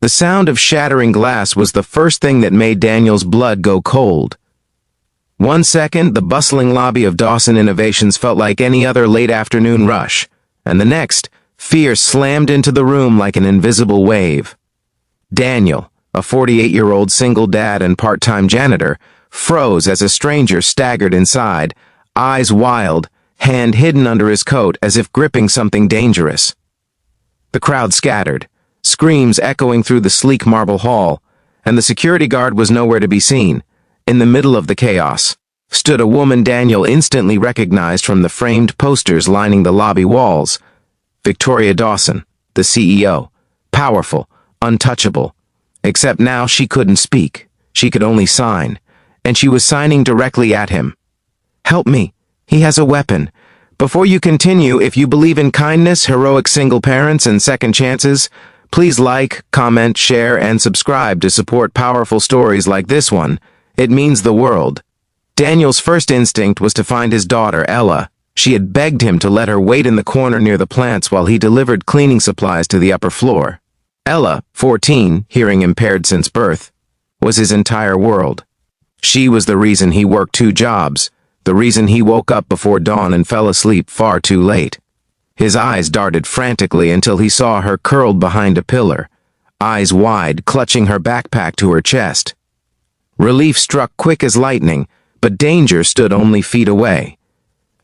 The sound of shattering glass was the first thing that made Daniel's blood go cold. 1 second, the bustling lobby of Dawson Innovations felt like any other late afternoon rush, and the next, fear slammed into the room like an invisible wave. Daniel, a 48-year-old single dad and part-time janitor, froze as a stranger staggered inside, eyes wild, hand hidden under his coat as if gripping something dangerous. The crowd scattered, screams echoing through the sleek marble hall, and the security guard was nowhere to be seen. In the middle of the chaos stood a woman Daniel instantly recognized from the framed posters lining the lobby walls. Victoria Dawson, the CEO. Powerful, untouchable. Except now she couldn't speak. She could only sign. And she was signing directly at him. "Help me. He has a weapon. Before you continue, if you believe in kindness, heroic single parents, and second chances, please like, comment, share, and subscribe to support powerful stories like this one. It means the world." Daniel's first instinct was to find his daughter, Ella. She had begged him to let her wait in the corner near the plants while he delivered cleaning supplies to the upper floor. Ella, 14, hearing impaired since birth, was his entire world. She was the reason he worked 2 jobs, the reason he woke up before dawn and fell asleep far too late. His eyes darted frantically until he saw her curled behind a pillar, eyes wide, clutching her backpack to her chest. Relief struck quick as lightning, but danger stood only feet away.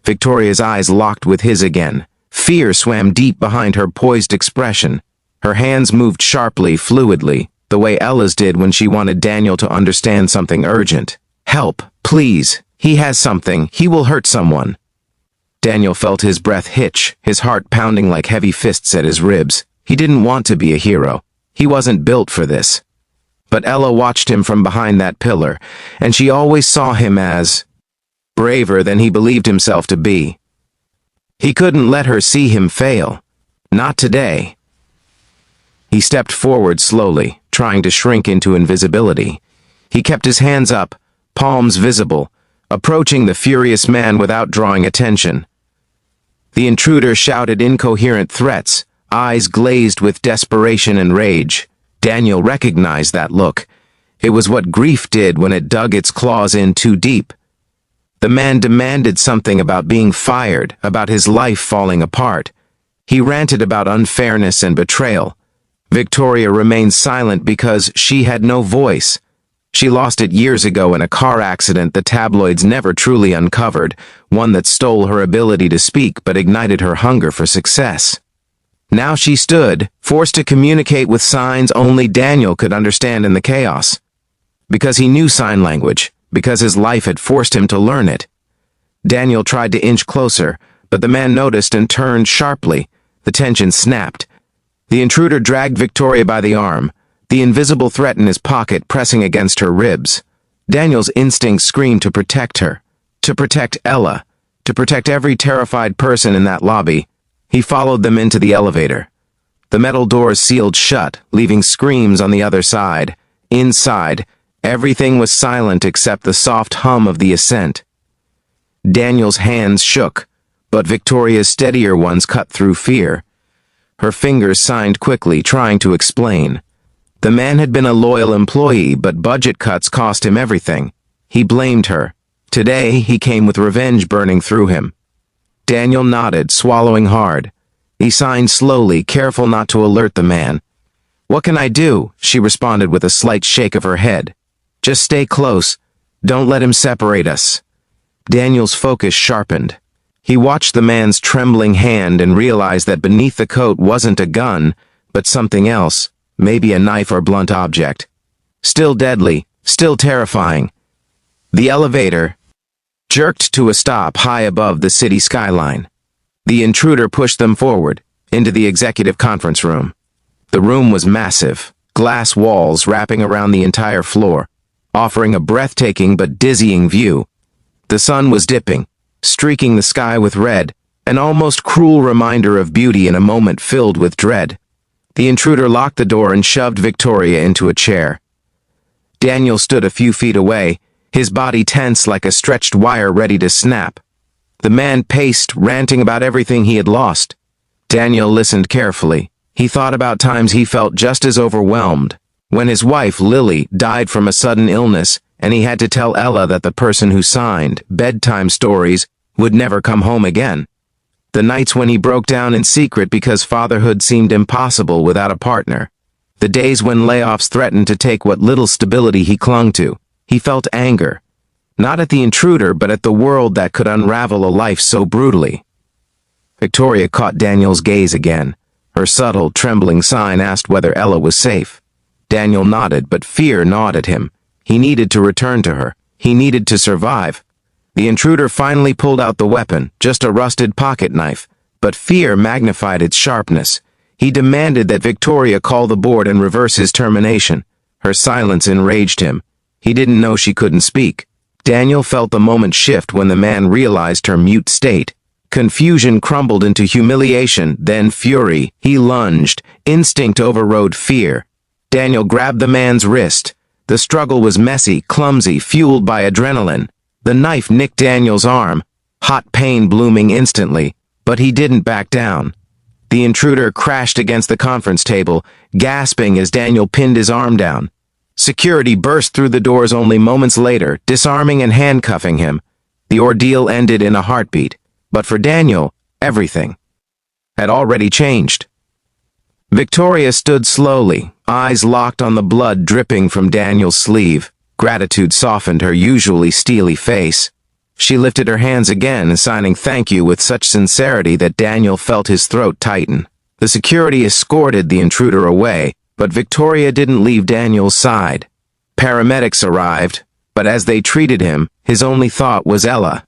Victoria's eyes locked with his again. Fear swam deep behind her poised expression. Her hands moved sharply, fluidly, the way Ella's did when she wanted Daniel to understand something urgent. "Help, please. He has something. He will hurt someone." Daniel felt his breath hitch, his heart pounding like heavy fists at his ribs. He didn't want to be a hero. He wasn't built for this. But Ella watched him from behind that pillar, and she always saw him as braver than he believed himself to be. He couldn't let her see him fail. Not today. He stepped forward slowly, trying to shrink into invisibility. He kept his hands up, palms visible, approaching the furious man without drawing attention. The intruder shouted incoherent threats, eyes glazed with desperation and rage. Daniel recognized that look. It was what grief did when it dug its claws in too deep. The man demanded something about being fired, about his life falling apart. He ranted about unfairness and betrayal. Victoria remained silent because she had no voice. She lost it years ago in a car accident the tabloids never truly uncovered, one that stole her ability to speak but ignited her hunger for success. Now she stood, forced to communicate with signs only Daniel could understand in the chaos. Because he knew sign language, because his life had forced him to learn it. Daniel tried to inch closer, but the man noticed and turned sharply. The tension snapped. The intruder dragged Victoria by the arm, the invisible threat in his pocket pressing against her ribs. Daniel's instincts screamed to protect her, to protect Ella, to protect every terrified person in that lobby. He followed them into the elevator. The metal doors sealed shut, leaving screams on the other side. Inside, everything was silent except the soft hum of the ascent. Daniel's hands shook, but Victoria's steadier ones cut through fear. Her fingers signed quickly, trying to explain. The man had been a loyal employee, but budget cuts cost him everything. He blamed her. Today, he came with revenge burning through him. Daniel nodded, swallowing hard. He signed slowly, careful not to alert the man. "What can I do?" she responded with a slight shake of her head. "Just stay close. Don't let him separate us." Daniel's focus sharpened. He watched the man's trembling hand and realized that beneath the coat wasn't a gun, but something else, maybe a knife or blunt object. Still deadly, still terrifying. The elevator jerked to a stop high above the city skyline. The intruder pushed them forward, into the executive conference room. The room was massive, glass walls wrapping around the entire floor, offering a breathtaking but dizzying view. The sun was dipping, streaking the sky with red, an almost cruel reminder of beauty in a moment filled with dread. The intruder locked the door and shoved Victoria into a chair. Daniel stood a few feet away, his body tense like a stretched wire ready to snap. The man paced, ranting about everything he had lost. Daniel listened carefully, He thought about times he felt just as overwhelmed. When his wife, Lily, died from a sudden illness, and he had to tell Ella that the person who signed bedtime stories would never come home again. The nights when he broke down in secret because fatherhood seemed impossible without a partner. The days when layoffs threatened to take what little stability he clung to. He felt anger. Not at the intruder, but at the world that could unravel a life so brutally. Victoria caught Daniel's gaze again. Her subtle, trembling sign asked whether Ella was safe. Daniel nodded, but fear gnawed at him. He needed to return to her. He needed to survive. The intruder finally pulled out the weapon, just a rusted pocket knife, but fear magnified its sharpness. He demanded that Victoria call the board and reverse his termination. Her silence enraged him. He didn't know she couldn't speak. Daniel felt the moment shift when the man realized her mute state. Confusion crumbled into humiliation, then fury. He lunged. Instinct overrode fear. Daniel grabbed the man's wrist. The struggle was messy, clumsy, fueled by adrenaline. The knife nicked Daniel's arm, hot pain blooming instantly, but he didn't back down. The intruder crashed against the conference table, gasping as Daniel pinned his arm down. Security burst through the doors only moments later, disarming and handcuffing him. The ordeal ended in a heartbeat, but for Daniel, everything had already changed. Victoria stood slowly, eyes locked on the blood dripping from Daniel's sleeve. Gratitude softened her usually steely face. She lifted her hands again, signing thank you with such sincerity that Daniel felt his throat tighten. The security escorted the intruder away, but Victoria didn't leave Daniel's side. Paramedics arrived, but as they treated him, his only thought was Ella.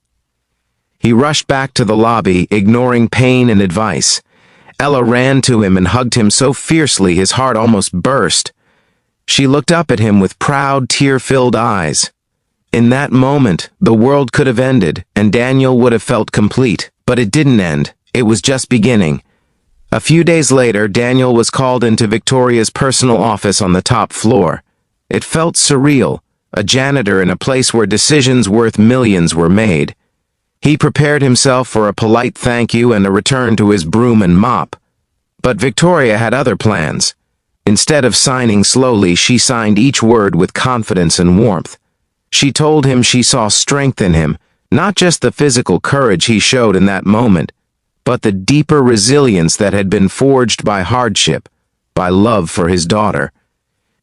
He rushed back to the lobby, ignoring pain and advice. Ella ran to him and hugged him so fiercely his heart almost burst. She looked up at him with proud, tear-filled eyes. In that moment, the world could have ended, and Daniel would have felt complete. But it didn't end. It was just beginning. A few days later, Daniel was called into Victoria's personal office on the top floor. It felt surreal, a janitor in a place where decisions worth millions were made. He prepared himself for a polite thank you and a return to his broom and mop. But Victoria had other plans. Instead of signing slowly, she signed each word with confidence and warmth. She told him she saw strength in him, not just the physical courage he showed in that moment, but the deeper resilience that had been forged by hardship, by love for his daughter.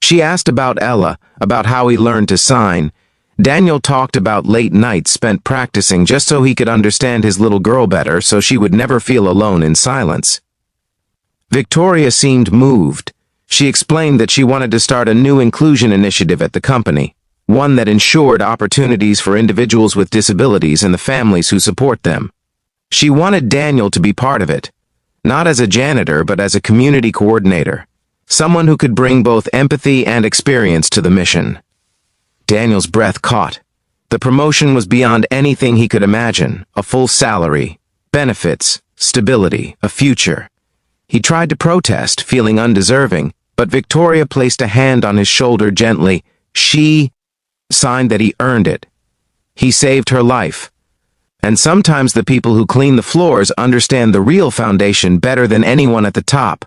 She asked about Ella, about how he learned to sign. Daniel talked about late nights spent practicing just so he could understand his little girl better, so she would never feel alone in silence. Victoria seemed moved. She explained that she wanted to start a new inclusion initiative at the company, one that ensured opportunities for individuals with disabilities and the families who support them. She wanted Daniel to be part of it, not as a janitor but as a community coordinator, someone who could bring both empathy and experience to the mission. Daniel's breath caught. The promotion was beyond anything he could imagine, a full salary, benefits, stability, a future. He tried to protest, feeling undeserving, but Victoria placed a hand on his shoulder gently. She signed that he earned it. He saved her life. And sometimes the people who clean the floors understand the real foundation better than anyone at the top.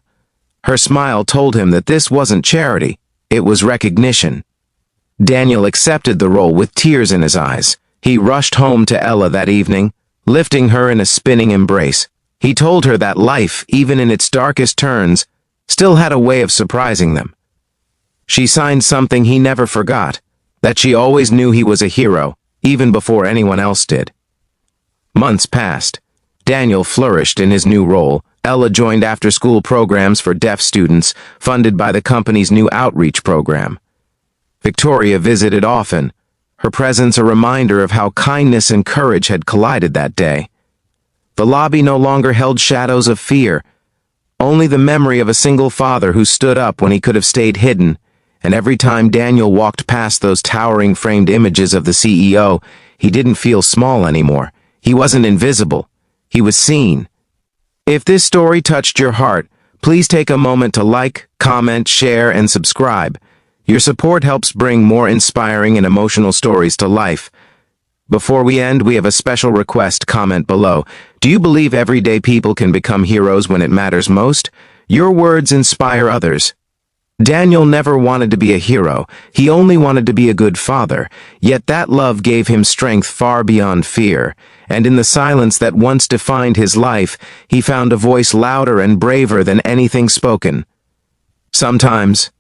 Her smile told him that this wasn't charity, it was recognition. Daniel accepted the role with tears in his eyes. He rushed home to Ella that evening, lifting her in a spinning embrace. He told her that life, even in its darkest turns, still had a way of surprising them. She signed something he never forgot, that she always knew he was a hero, even before anyone else did. Months passed. Daniel flourished in his new role. Ella joined after-school programs for deaf students, funded by the company's new outreach program. Victoria visited often, her presence a reminder of how kindness and courage had collided that day. The lobby no longer held shadows of fear, only the memory of a single father who stood up when he could have stayed hidden, and every time Daniel walked past those towering framed images of the CEO, he didn't feel small anymore. He wasn't invisible. He was seen. If this story touched your heart, please take a moment to like, comment, share, and subscribe. Your support helps bring more inspiring and emotional stories to life. Before we end, we have a special request. Comment below. Do you believe everyday people can become heroes when it matters most? Your words inspire others. Daniel never wanted to be a hero, he only wanted to be a good father, yet that love gave him strength far beyond fear, and in the silence that once defined his life, he found a voice louder and braver than anything spoken. Sometimes,